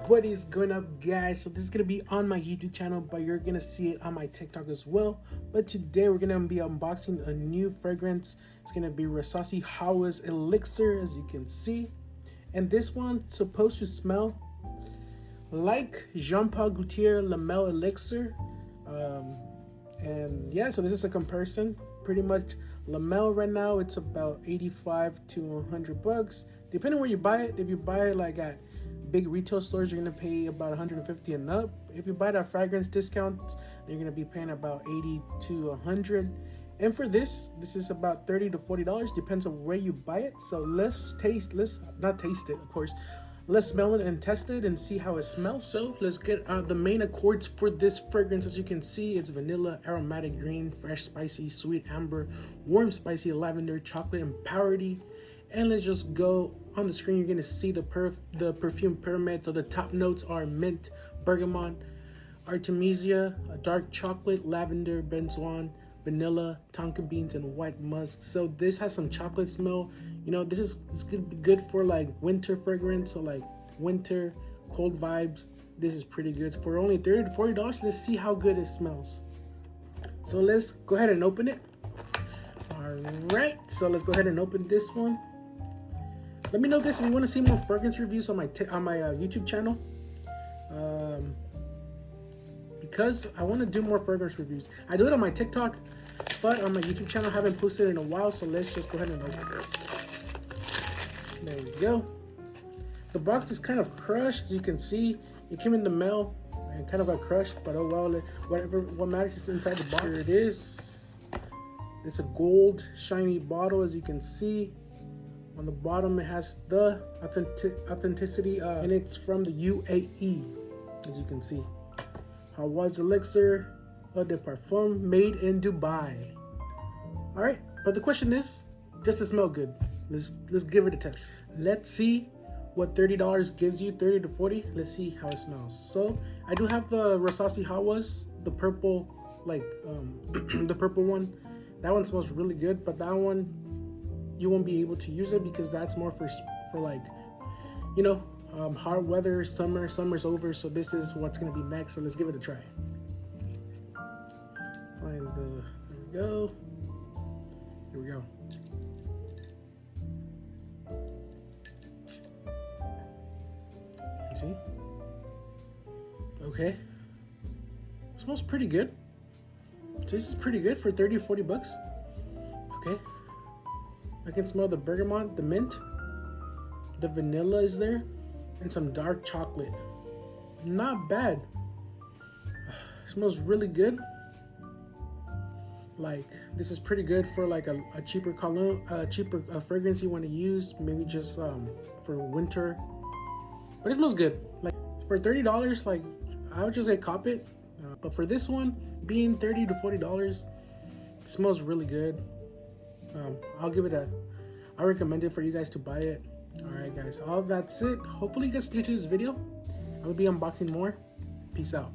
What is going up, guys? So this is gonna be on my YouTube channel, but you're gonna see it on my TikTok as well. But today we're gonna be unboxing a new fragrance. It's gonna be Rosasi Hawa's Elixir, as you can see, and this one's supposed to smell like Jean-Paul Gaultier Lamel Elixir. And yeah, so this is a comparison. Pretty much Lamel right now, it's about 85 to 100 bucks, depending where you buy it. If you buy it like at big retail stores, you're gonna pay about 150 and up. If you buy it at fragrance discount, you're gonna be paying about 80 to 100. And for this is about 30 to 40 dollars, depends on where you buy it. So let's not taste it, of course. Let's smell it and test it and see how it smells. So let's get the main accords for this fragrance. As you can see, it's vanilla, aromatic green, fresh spicy, sweet amber, warm spicy, lavender, chocolate, and powdery. And let's just go on the screen. You're gonna see the perfume pyramid. So the top notes are mint, bergamot, artemisia, dark chocolate, lavender, benzoin, vanilla, tonka beans, and white musk. So this has some chocolate smell. You know, this is good for like winter fragrance. So like winter cold vibes, this is pretty good. For only 30 to 40 dollars, let's see how good it smells. So let's go ahead and open it. All right, so let's go ahead and open this one. Let me know, guys, if you want to see more fragrance reviews on my YouTube channel, because I want to do more fragrance reviews. I do it on my TikTok, but on my YouTube channel I haven't posted in a while. So let's just go ahead and open this. There we go. The box is kind of crushed, as you can see. It came in the mail and kind of got crushed, but oh well. What matters is inside the box. Here it is. It's a gold shiny bottle, as you can see. On the bottom, it has the authenticity, and it's from the UAE, as you can see. Hawa's Elixir Eau de Parfum, made in Dubai. All right, but the question is, does it smell good? Let's give it a test. Let's see what $30 gives you. 30 to 40. Let's see how it smells. So I do have the Rosasi Hawa's, the purple, like the purple one. That one smells really good, but that one, you won't be able to use it because that's more for like, you know, hot weather, summer's over. So this is what's gonna be next. So let's give it a try. There we go. Here we go. You see? Okay. It smells pretty good. This is pretty good for 30 or 40 bucks. Okay. I can smell the bergamot, the mint, the vanilla is there, and some dark chocolate. Not bad. It smells really good. Like, this is pretty good for like a cheaper cologne, cheaper fragrance you want to use, maybe just for winter. But it smells good. Like for $30, like I would just say cop it. But for this one, being 30 to 40 dollars, it smells really good. I recommend it for you guys to buy it. All right, guys, that's it. Hopefully you guys enjoyed this video. I will be unboxing more. Peace out.